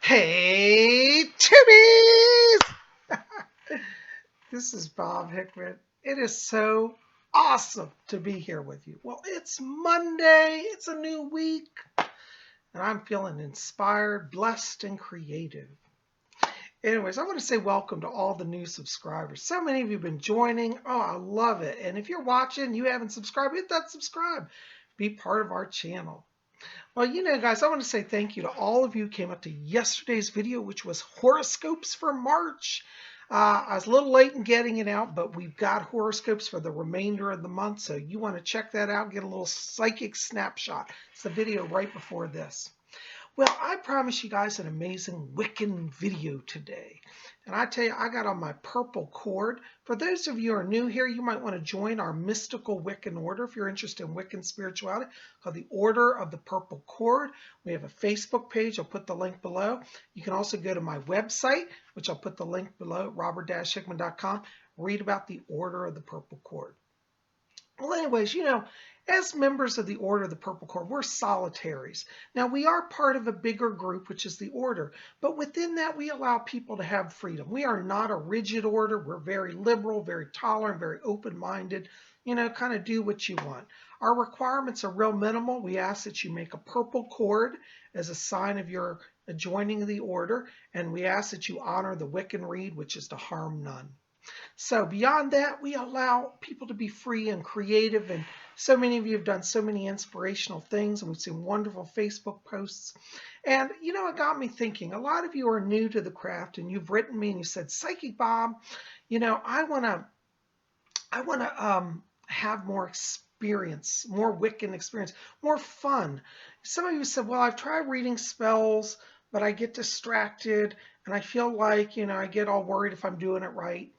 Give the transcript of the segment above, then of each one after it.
Hey, Tubies! This is Bob Hickman. It is so awesome to be here with you. Well, it's Monday, it's a new week, and I'm feeling inspired, blessed, and creative. Anyways, I want to say welcome to all the new subscribers. So many of you have been joining. Oh, I love it. And if you're watching, you haven't subscribed, hit that subscribe. Be part of our channel. Well, guys, I want to say thank you to all of you who came up to yesterday's video, which was horoscopes for March. I was a little late in getting it out, but we've got horoscopes for the remainder of the month, so you want to check that out, get a little psychic snapshot. It's the video right before this. Well, I promise you guys an amazing Wiccan video today. And I tell you, I got on my purple cord. For those of you who are new here, you might want to join our mystical Wiccan order if you're interested in Wiccan spirituality, called the Order of the Purple Cord. We have a Facebook page. I'll put the link below. You can also go to my website, which I'll put the link below, robert-hickman.com. Read about the Order of the Purple Cord. Well, anyways, as members of the Order of the Purple Cord, we're solitaries. Now, we are part of a bigger group, which is the Order, but within that, we allow people to have freedom. We are not a rigid order. We're very liberal, very tolerant, very open-minded, kind of do what you want. Our requirements are real minimal. We ask that you make a purple cord as a sign of your joining the Order, and we ask that you honor the Wiccan Rede, which is to harm none. So beyond that, we allow people to be free and creative, and so many of you have done so many inspirational things, and we've seen wonderful Facebook posts. And it got me thinking, a lot of you are new to the craft, and you've written me and you said, Psychic Bob, I want to have more experience, more Wiccan experience, more fun. Some of you said, well, I've tried reading spells, but I get distracted, and I feel like, I get all worried if I'm doing it right.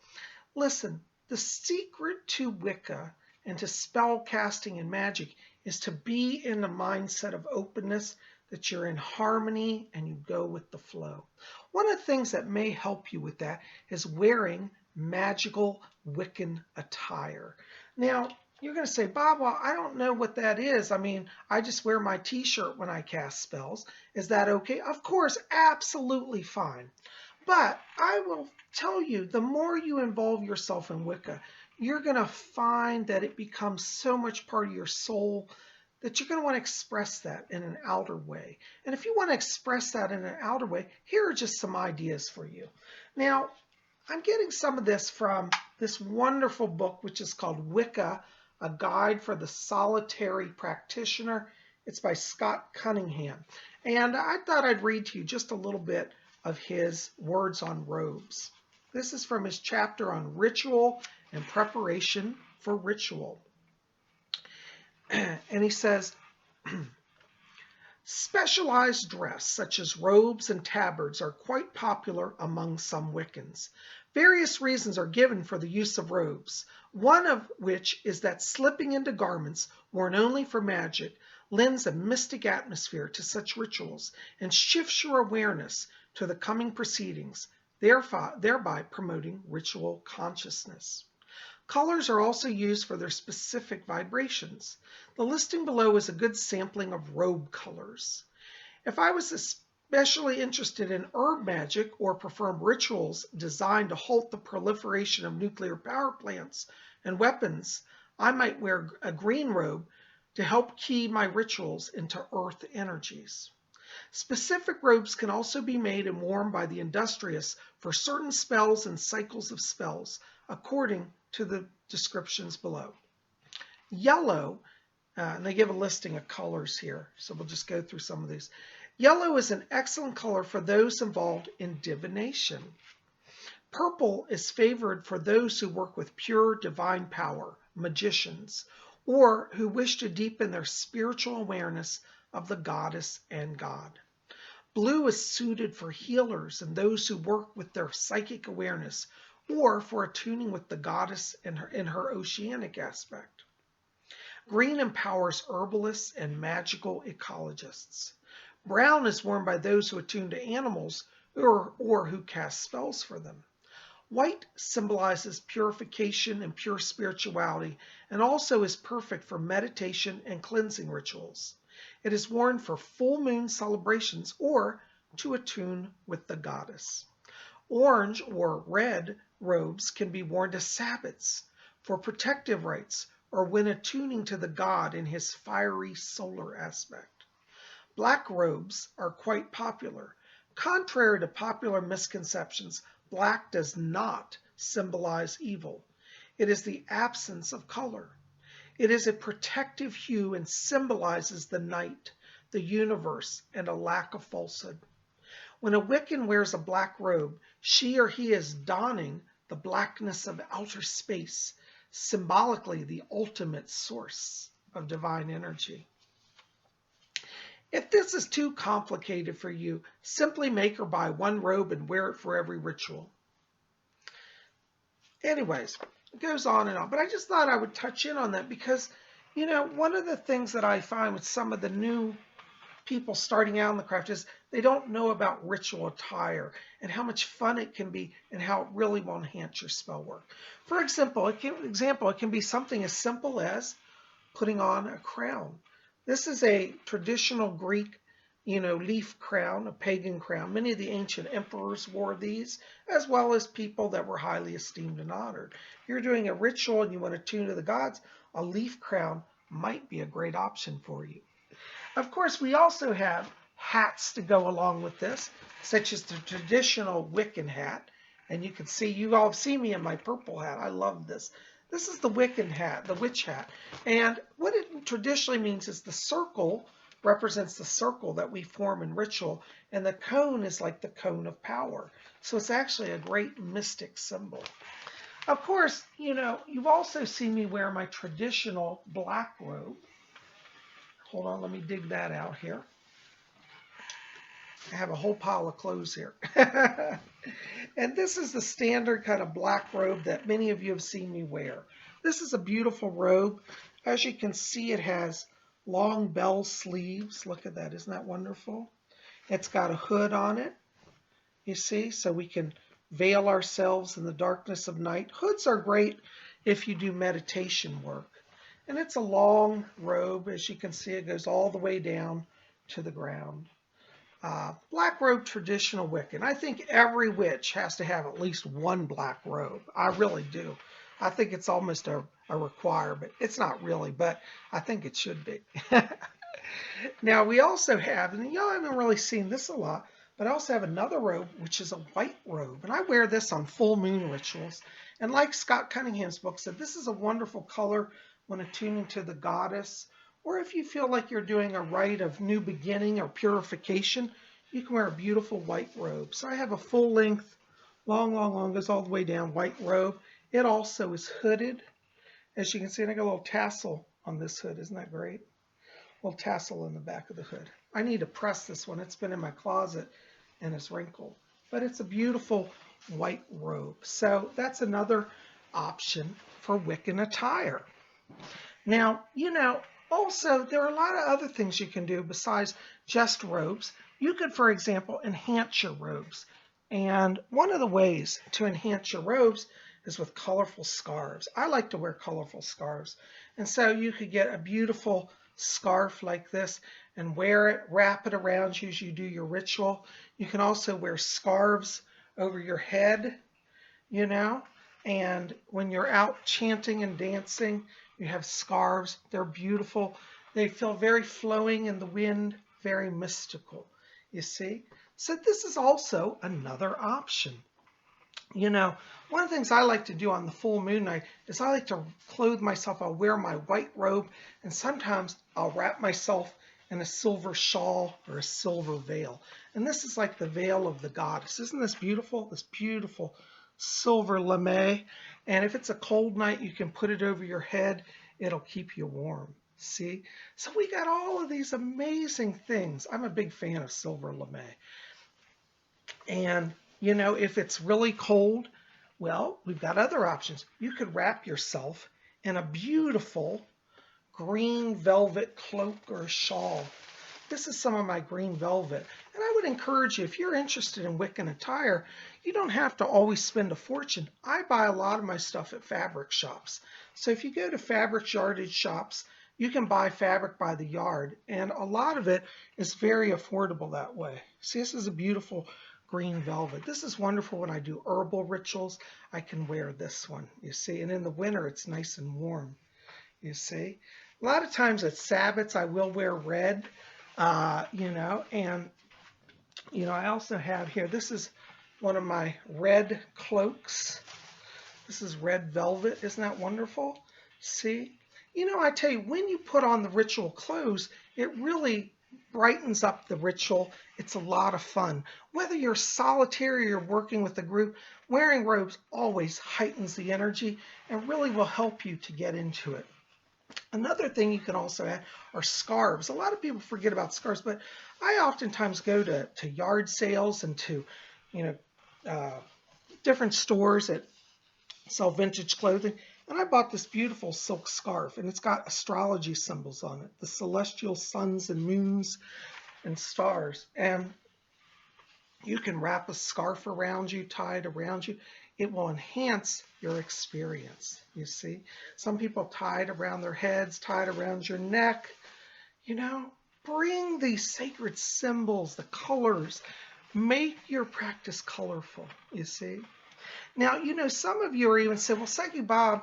Listen, the secret to Wicca and to spell casting and magic is to be in the mindset of openness, that you're in harmony and you go with the flow. One of the things that may help you with that is wearing magical Wiccan attire. Now, you're going to say, Bob, well, I don't know what that is. I mean, I just wear my t-shirt when I cast spells. Is that okay? Of course, absolutely fine. But I will tell you, the more you involve yourself in Wicca, you're going to find that it becomes so much part of your soul that you're going to want to express that in an outer way. And if you want to express that in an outer way, here are just some ideas for you. Now, I'm getting some of this from this wonderful book, which is called Wicca, A Guide for the Solitary Practitioner. It's by Scott Cunningham. And I thought I'd read to you just a little bit of his words on robes. This is from his chapter on ritual and preparation for ritual. And he says, specialized dress such as robes and tabards are quite popular among some Wiccans. Various reasons are given for the use of robes, one of which is that slipping into garments worn only for magic lends a mystic atmosphere to such rituals and shifts your awareness to the coming proceedings, thereby promoting ritual consciousness. Colors are also used for their specific vibrations. The listing below is a good sampling of robe colors. If I was especially interested in herb magic or perform rituals designed to halt the proliferation of nuclear power plants and weapons, I might wear a green robe to help key my rituals into earth energies. Specific robes can also be made and worn by the industrious for certain spells and cycles of spells, according to the descriptions below. Yellow, and they give a listing of colors here, so we'll just go through some of these. Yellow is an excellent color for those involved in divination. Purple is favored for those who work with pure divine power, magicians, or who wish to deepen their spiritual awareness of the goddess and God. Blue is suited for healers and those who work with their psychic awareness, or for attuning with the goddess in her oceanic aspect. Green empowers herbalists and magical ecologists. Brown is worn by those who attune to animals or who cast spells for them. White symbolizes purification and pure spirituality, and also is perfect for meditation and cleansing rituals. It is worn for full moon celebrations or to attune with the goddess. Orange or red robes can be worn to Sabbats for protective rites or when attuning to the god in his fiery solar aspect. Black robes are quite popular. Contrary to popular misconceptions, black does not symbolize evil. It is the absence of color. It is a protective hue and symbolizes the night, the universe, and a lack of falsehood. When a Wiccan wears a black robe, she or he is donning the blackness of outer space, symbolically the ultimate source of divine energy. If this is too complicated for you, simply make or buy one robe and wear it for every ritual. Anyways, it goes on and on. But I just thought I would touch in on that because, you know, one of the things that I find with some of the new people starting out in the craft is they don't know about ritual attire and how much fun it can be and how it really will enhance your spell work. For example, it can be something as simple as putting on a crown. This is a traditional Greek, leaf crown, a pagan crown. Many of the ancient emperors wore these, as well as people that were highly esteemed and honored. If you're doing a ritual and you want to tune to the gods, a leaf crown might be a great option for you. Of course, we also have hats to go along with this, such as the traditional Wiccan hat. And you can see, you all see me in my purple hat. I love this. This is the Wiccan hat, the witch hat. And what it traditionally means is the circle represents the circle that we form in ritual, and the cone is like the cone of power. So it's actually a great mystic symbol. Of course, you've also seen me wear my traditional black robe. Hold on, let me dig that out here. I have a whole pile of clothes here. And this is the standard kind of black robe that many of you have seen me wear. This is a beautiful robe. As you can see, it has long bell sleeves. Look at that. Isn't that wonderful? It's got a hood on it, you see, so we can veil ourselves in the darkness of night. Hoods are great if you do meditation work. And it's a long robe. As you can see, it goes all the way down to the ground. Black robe, traditional Wiccan. I think every witch has to have at least one black robe. I really do. I think it's almost a requirement. It's not really, but I think it should be. Now, we also have, and y'all haven't really seen this a lot, but I also have another robe, which is a white robe. And I wear this on full moon rituals. And like Scott Cunningham's book said, this is a wonderful color when attuning to the goddess. Or if you feel like you're doing a rite of new beginning or purification, you can wear a beautiful white robe. So I have a full length, long, goes all the way down, white robe. It also is hooded. As you can see, and I got a little tassel on this hood. Isn't that great? A little tassel in the back of the hood. I need to press this one. It's been in my closet and it's wrinkled. But it's a beautiful white robe. So that's another option for Wiccan attire. Now, also, there are a lot of other things you can do besides just robes. You could, for example, enhance your robes. And one of the ways to enhance your robes is with colorful scarves. I like to wear colorful scarves. And so you could get a beautiful scarf like this and wear it, wrap it around you as you do your ritual. You can also wear scarves over your head, and when you're out chanting and dancing, you have scarves. They're beautiful. They feel very flowing in the wind, very mystical, you see. So this is also another option. One of the things I like to do on the full moon night is I like to clothe myself. I'll wear my white robe, and sometimes I'll wrap myself in a silver shawl or a silver veil. And this is like the veil of the goddess. Isn't this beautiful? This beautiful silver lame. And if it's a cold night, you can put it over your head. It'll keep you warm. See? So we got all of these amazing things. I'm a big fan of silver lame. And, if it's really cold, well, we've got other options. You could wrap yourself in a beautiful green velvet cloak or shawl. This is some of my green velvet. And I would encourage you, if you're interested in Wiccan attire, you don't have to always spend a fortune. I buy a lot of my stuff at fabric shops. So if you go to fabric yardage shops, You can buy fabric by the yard, and a lot of it is very affordable that way. See, this is a beautiful green velvet. This is wonderful when I do herbal rituals. I can wear this one, you see, and in the winter it's nice and warm, you see. A lot of times at Sabbats I will wear red, and I also have here, this is one of my red cloaks. This is red velvet. Isn't that wonderful? See? I tell you, when you put on the ritual clothes, it really brightens up the ritual. It's a lot of fun. Whether you're solitary or you're working with a group, wearing robes always heightens the energy and really will help you to get into it. Another thing you can also add are scarves. A lot of people forget about scarves, but I oftentimes go to yard sales and to, different stores that sell vintage clothing, and I bought this beautiful silk scarf, and it's got astrology symbols on it, the celestial suns and moons and stars. And you can wrap a scarf around you, tie it around you. It will enhance your experience, you see. Some people tie it around their heads, tie it around your neck. Bring these sacred symbols, the colors. Make your practice colorful, you see. Now, some of you are even saying, well, Psychic Bob,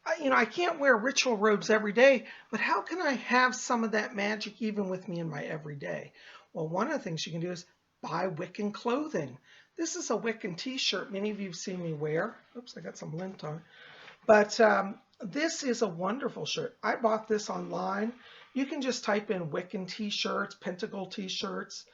I can't wear ritual robes every day, but how can I have some of that magic even with me in my everyday? Well, one of the things you can do is buy Wiccan clothing. This is a Wiccan t-shirt many of you have seen me wear. Oops, I got some lint on it. But this is a wonderful shirt. I bought this online. You can just type in Wiccan t-shirts, pentacle t-shirts.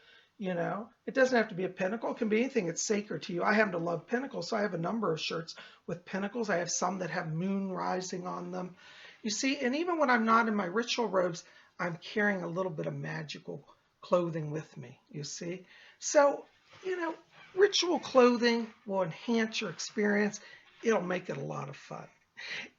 It doesn't have to be a pentacle. It can be anything that's sacred to you. I happen to love pentacles, so I have a number of shirts with pentacles. I have some that have moon rising on them. You see, and even when I'm not in my ritual robes, I'm carrying a little bit of magical clothing with me, you see. So, ritual clothing will enhance your experience. It'll make it a lot of fun.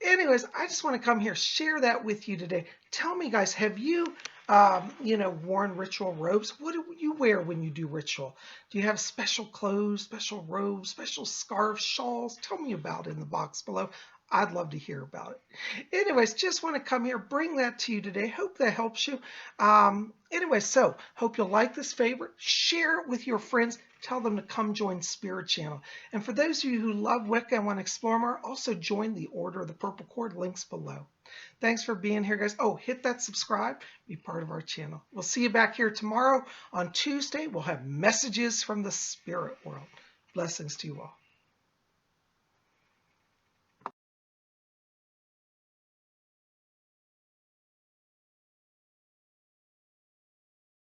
Anyways, I just want to come here, share that with you today. Tell me, guys, have you worn ritual robes? What do you wear when you do ritual? Do you have special clothes, special robes, special scarves, shawls? Tell me about it in the box below. I'd love to hear about it. Anyways, just want to come here, bring that to you today. Hope that helps you. So hope you'll like this favorite. Share it with your friends. Tell them to come join Spirit Channel. And for those of you who love Wicca and want to explore more, also join the Order of the Purple Cord. Links below. Thanks for being here, guys. Oh, hit that subscribe. Be part of our channel. We'll see you back here tomorrow on Tuesday. We'll have messages from the spirit world. Blessings to you all.